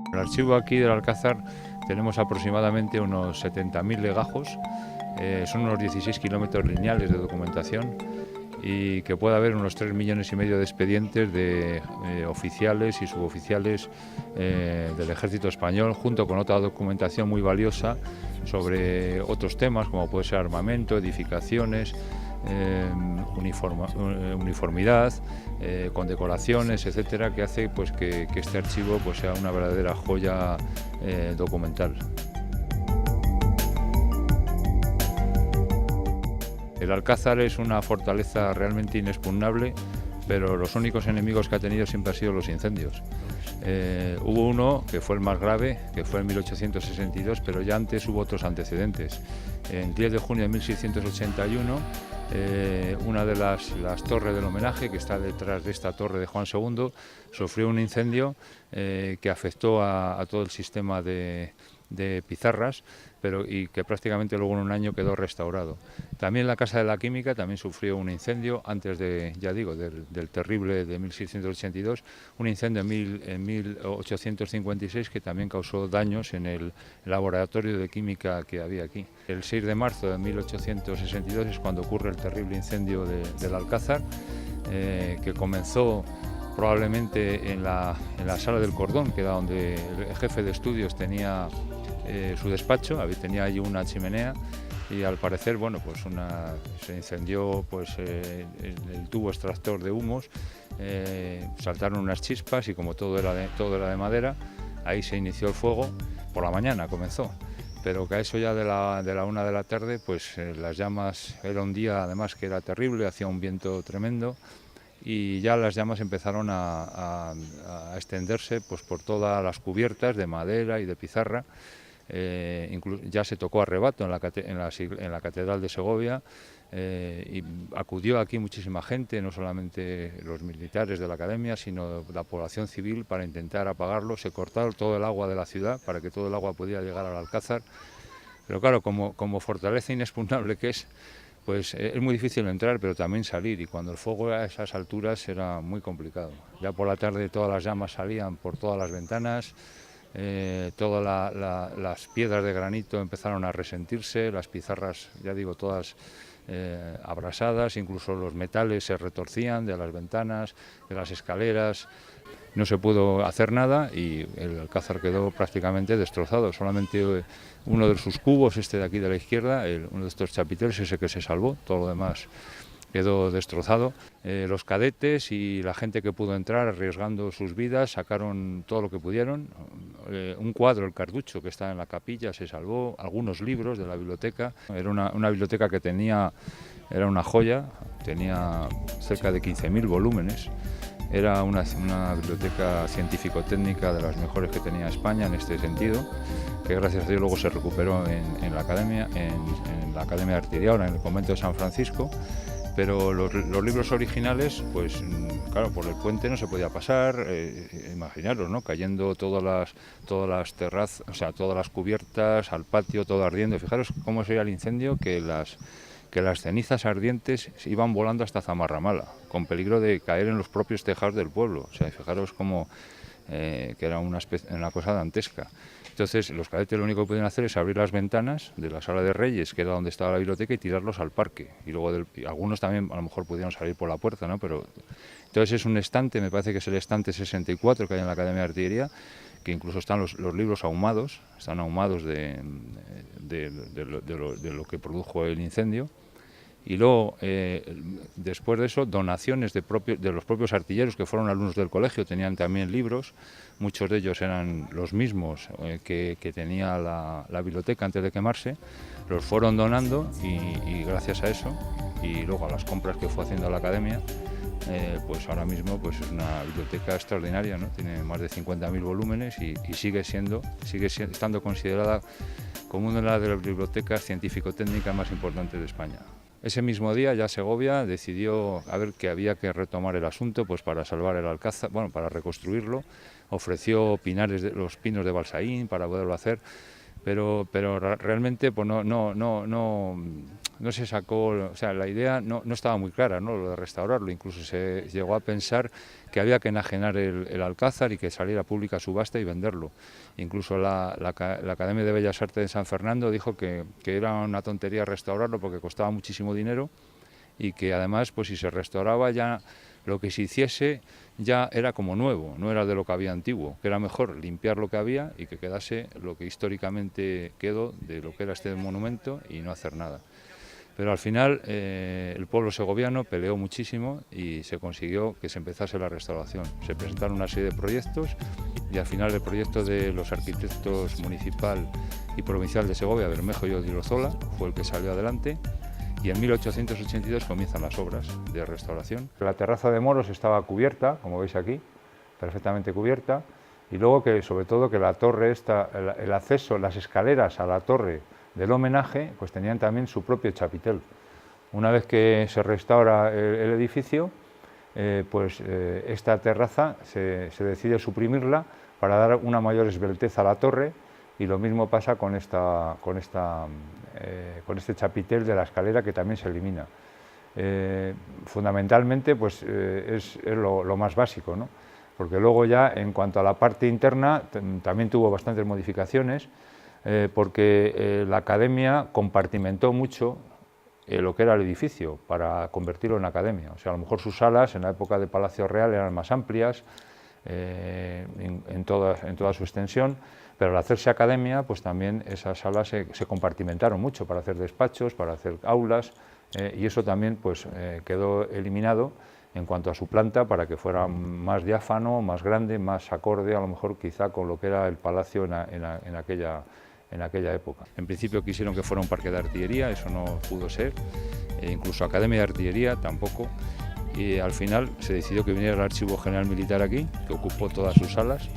En el archivo aquí del Alcázar tenemos aproximadamente unos 70.000 legajos, son unos 16 kilómetros lineales de documentación y que puede haber unos 3,5 millones de expedientes de oficiales y suboficiales del Ejército Español, junto con otra documentación muy valiosa sobre otros temas como puede ser armamento, edificaciones, uniformidad, condecoraciones, etcétera, que hace pues que este archivo pues sea una verdadera joya documental. El Alcázar es una fortaleza realmente inexpugnable, pero los únicos enemigos que ha tenido siempre han sido los incendios. Hubo uno que fue el más grave, que fue en 1862, pero ya antes hubo otros antecedentes. En 10 de junio de 1681, una de las torres del homenaje, que está detrás de esta torre de Juan II, sufrió un incendio que afectó a todo el sistema de pizarras, y que prácticamente luego en un año quedó restaurado. También la Casa de la Química también sufrió un incendio antes de, ya digo, del terrible de 1682, un incendio en 1856 que también causó daños en el laboratorio de química que había aquí. El 6 de marzo de 1862 es cuando ocurre el terrible incendio del Alcázar, que comenzó probablemente en la sala del Cordón, que era donde el jefe de estudios tenía su despacho, tenía allí una chimenea y al parecer bueno, pues se incendió pues, el tubo extractor de humos, saltaron unas chispas y como todo era de madera, ahí se inició el fuego, por la mañana comenzó. Pero que a eso ya de la 1 de la tarde, pues las llamas, era un día además que era terrible, hacía un viento tremendo y ya las llamas empezaron a extenderse pues, por todas las cubiertas de madera y de pizarra. Ya se tocó a rebato en la Catedral de Segovia, y acudió aquí muchísima gente, no solamente los militares de la Academia, sino la población civil para intentar apagarlo. Se cortó todo el agua de la ciudad para que todo el agua pudiera llegar al Alcázar, pero claro, como fortaleza inexpugnable que es, pues es muy difícil entrar, pero también salir, y cuando el fuego a esas alturas era muy complicado. Ya por la tarde todas las llamas salían por todas las ventanas, todas las piedras de granito empezaron a resentirse, las pizarras, ya digo, todas abrasadas, incluso los metales se retorcían de las ventanas, de las escaleras. No se pudo hacer nada y el Alcázar quedó prácticamente destrozado. Solamente uno de sus cubos, este de aquí de la izquierda, uno de estos chapiteles, ese que se salvó, todo lo demás quedó destrozado. Los cadetes y la gente que pudo entrar arriesgando sus vidas sacaron todo lo que pudieron. Un cuadro, el Carducho, que está en la capilla, se salvó. Algunos libros de la biblioteca. Era una biblioteca que era una joya, tenía cerca de 15.000 volúmenes. Era una biblioteca científico-técnica de las mejores que tenía España en este sentido, que gracias a Dios luego se recuperó en la Academia, en la Academia de Artillería, ahora en el convento de San Francisco. Pero los libros originales, pues claro, por el puente no se podía pasar, imaginaros, ¿no? Cayendo todas las terrazas, o sea, todas las cubiertas, al patio, todo ardiendo. Fijaros cómo sería el incendio, que las cenizas ardientes iban volando hasta Zamarramala, con peligro de caer en los propios tejados del pueblo. O sea, fijaros cómo que era una cosa dantesca. Entonces los cadetes lo único que podían hacer es abrir las ventanas de la sala de Reyes, que era donde estaba la biblioteca, y tirarlos al parque. Y luego algunos también a lo mejor pudieron salir por la puerta, ¿no? Pero entonces es un estante, me parece que es el estante 64 que hay en la Academia de Artillería, que incluso están los libros ahumados, están ahumados de lo que produjo el incendio. Y luego, después de eso, donaciones de los propios artilleros que fueron alumnos del colegio, tenían también libros, muchos de ellos eran los mismos que tenía la biblioteca antes de quemarse, los fueron donando y gracias a eso, y luego a las compras que fue haciendo la Academia, pues ahora mismo pues es una biblioteca extraordinaria, ¿no? Tiene más de 50.000 volúmenes y sigue estando considerada como una de las bibliotecas científico-técnicas más importantes de España. Ese mismo día ya Segovia decidió que había que retomar el asunto pues para salvar el Alcázar, bueno, para reconstruirlo. Ofreció los pinos de Balsaín para poderlo hacer. realmente pues no se sacó, o sea, la idea no estaba muy clara, ¿no?, lo de restaurarlo. Incluso se llegó a pensar que había que enajenar el Alcázar y que saliera pública subasta y venderlo. Incluso la Academia de Bellas Artes de San Fernando dijo que era una tontería restaurarlo porque costaba muchísimo dinero y que además, pues si se restauraba, ya lo que se hiciese ya era como nuevo, no era de lo que había antiguo, que era mejor limpiar lo que había y que quedase lo que históricamente quedó de lo que era este monumento y no hacer nada. Pero al final el pueblo segoviano peleó muchísimo y se consiguió que se empezase la restauración. Se presentaron una serie de proyectos y al final el proyecto de los arquitectos municipal y provincial de Segovia, Bermejo y Odriozola, fue el que salió adelante, y en 1882 comienzan las obras de restauración. La terraza de Moros estaba cubierta, como veis aquí, perfectamente cubierta, y luego que sobre todo que la torre esta, el acceso, las escaleras a la torre del homenaje, pues tenían también su propio chapitel. Una vez que se restaura el edificio, esta terraza se decide suprimirla para dar una mayor esbeltez a la torre, y lo mismo pasa con este chapitel de la escalera, que también se elimina. Fundamentalmente pues, es lo más básico, ¿no?, porque luego ya en cuanto a la parte interna también tuvo bastantes modificaciones, porque la academia compartimentó mucho lo que era el edificio para convertirlo en academia. O sea, a lo mejor sus salas en la época del Palacio Real eran más amplias en toda su extensión, pero al hacerse academia, pues también esas salas se compartimentaron mucho para hacer despachos, para hacer aulas, y eso también pues, quedó eliminado en cuanto a su planta para que fuera más diáfano, más grande, más acorde a lo mejor quizá con lo que era el palacio en aquella época. En principio quisieron que fuera un parque de artillería, eso no pudo ser, incluso Academia de Artillería tampoco, y al final se decidió que viniera el Archivo General Militar aquí, que ocupó todas sus salas,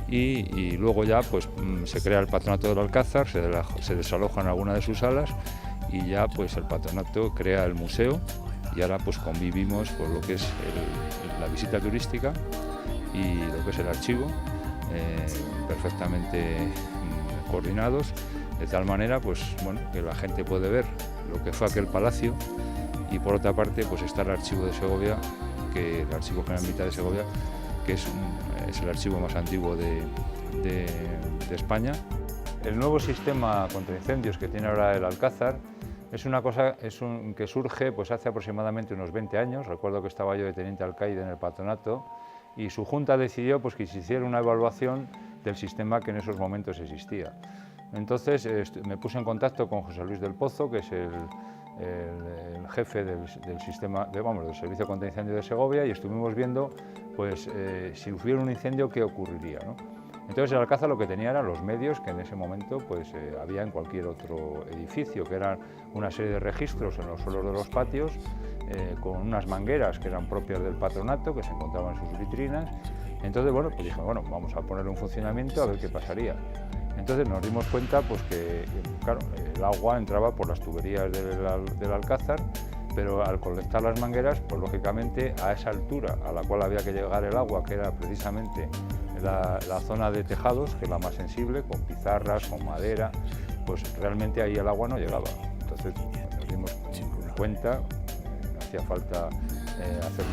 y luego ya pues se crea el Patronato del Alcázar, se desalojan algunas de sus salas y ya pues el patronato crea el museo, y ahora pues convivimos por lo que es la visita turística y lo que es el archivo, perfectamente coordinados, de tal manera pues bueno, que la gente puede ver lo que fue aquel palacio, y por otra parte pues está el archivo de Segovia, que el Archivo General Militar de Segovia, que es el archivo más antiguo de España. El nuevo sistema contra incendios que tiene ahora el Alcázar es una cosa que surge pues hace aproximadamente unos 20 años. Recuerdo que estaba yo de teniente alcaide en el patronato y su junta decidió pues, que se hiciera una evaluación del sistema que en esos momentos existía. Entonces me puse en contacto con José Luis del Pozo, que es el jefe del Servicio contra Incendios de Segovia, y estuvimos viendo pues, si hubiera un incendio qué ocurriría, ¿no? Entonces el Alcázar lo que tenía eran los medios que en ese momento pues, había en cualquier otro edificio, que eran una serie de registros en los suelos de los patios, con unas mangueras que eran propias del patronato, que se encontraban en sus vitrinas. Entonces bueno, pues dije, bueno, vamos a ponerle un funcionamiento a ver qué pasaría. Entonces nos dimos cuenta pues, que claro, el agua entraba por las tuberías del Alcázar, pero al conectar las mangueras, pues lógicamente a esa altura a la cual había que llegar el agua, que era precisamente la zona de tejados, que es la más sensible, con pizarras, con madera, pues realmente ahí el agua no llegaba. Entonces nos dimos cuenta, hacía falta hacer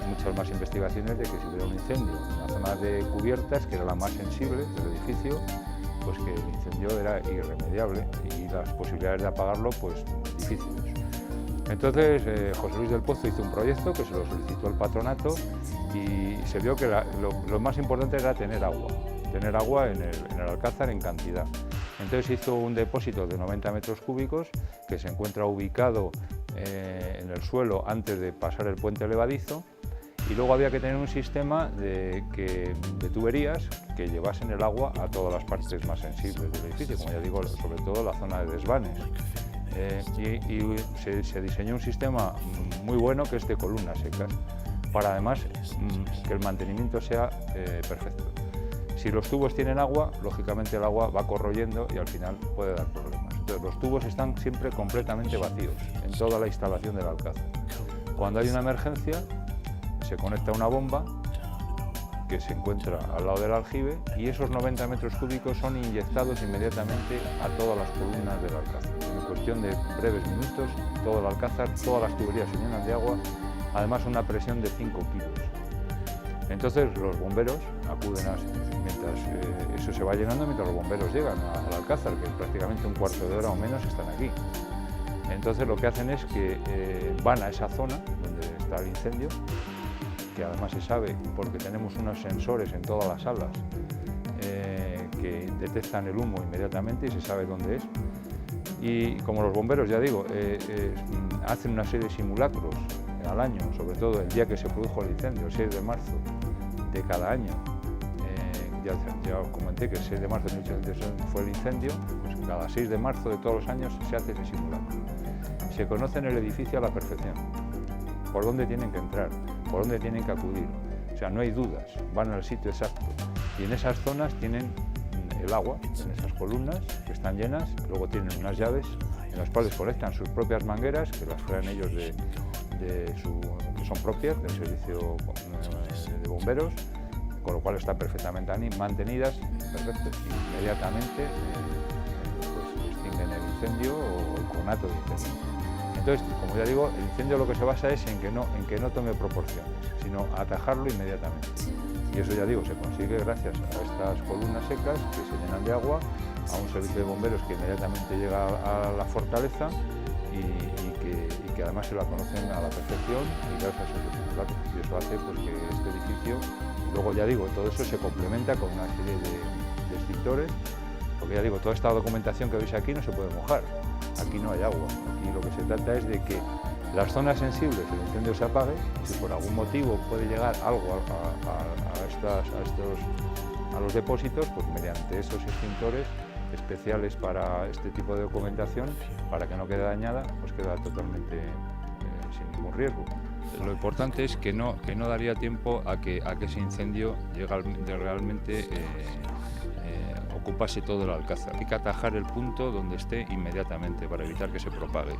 muchas más investigaciones de que si hubiera un incendio en la zona de cubiertas, que era la más sensible del edificio, pues que el incendio era irremediable y las posibilidades de apagarlo pues difíciles. Entonces José Luis del Pozo hizo un proyecto que se lo solicitó el patronato y se vio que lo más importante era tener agua en el Alcázar en cantidad. Entonces hizo un depósito de 90 metros cúbicos que se encuentra ubicado en el suelo antes de pasar el puente levadizo, y luego había que tener un sistema de tuberías que llevasen el agua a todas las partes más sensibles del edificio, como ya digo, sobre todo la zona de desvanes. Se diseñó un sistema muy bueno que es de columnas secas, para además que el mantenimiento sea perfecto. Si los tubos tienen agua, lógicamente el agua va corroyendo y al final puede dar problemas. Entonces los tubos están siempre completamente vacíos en toda la instalación del Alcázar. Cuando hay una emergencia, se conecta una bomba que se encuentra al lado del aljibe, y esos 90 metros cúbicos son inyectados inmediatamente a todas las columnas del alcázar. En cuestión de breves minutos, todo el alcázar, todas las tuberías se llenan de agua, además una presión de 5 kilos. Entonces los bomberos acuden mientras eso se va llenando, mientras los bomberos llegan al alcázar, que prácticamente un cuarto de hora o menos están aquí. Entonces lo que hacen es que van a esa zona donde está el incendio, que además se sabe porque tenemos unos sensores en todas las salas que detectan el humo inmediatamente y se sabe dónde es. Y como los bomberos, ya digo, hacen una serie de simulacros al año, sobre todo el día que se produjo el incendio, el 6 de marzo de cada año. Ya os comenté que el 6 de marzo de 1800 fue el incendio, pues cada 6 de marzo de todos los años se hace ese simulacro. Se conoce en el edificio a la perfección, por dónde tienen que entrar, por dónde tienen que acudir, o sea, no hay dudas, van al sitio exacto. Y en esas zonas tienen el agua, en esas columnas que están llenas, luego tienen unas llaves en las cuales conectan sus propias mangueras, que las traen ellos que son propias del servicio de bomberos, con lo cual están perfectamente mantenidas, perfecto, y inmediatamente pues extinguen el incendio o el conato de incendio. Entonces, como ya digo, el incendio lo que se basa es en que no tome proporciones, sino atajarlo inmediatamente. Y eso, ya digo, se consigue gracias a estas columnas secas que se llenan de agua, a un servicio de bomberos que inmediatamente llega a la fortaleza y que además se la conocen a la perfección y gracias a esos simulacros. Y eso hace pues, que este edificio, luego ya digo, todo eso se complementa con una serie de extintores, porque ya digo, toda esta documentación que veis aquí no se puede mojar, aquí no hay agua, aquí lo que se trata es de que las zonas sensibles el incendio se apague, si por algún motivo puede llegar algo a los depósitos, pues mediante esos extintores especiales para este tipo de documentación, para que no quede dañada, pues queda totalmente sin ningún riesgo. Lo importante es que no daría tiempo a que ese incendio realmente ocupase todo el alcázar. Hay que atajar el punto donde esté inmediatamente para evitar que se propague.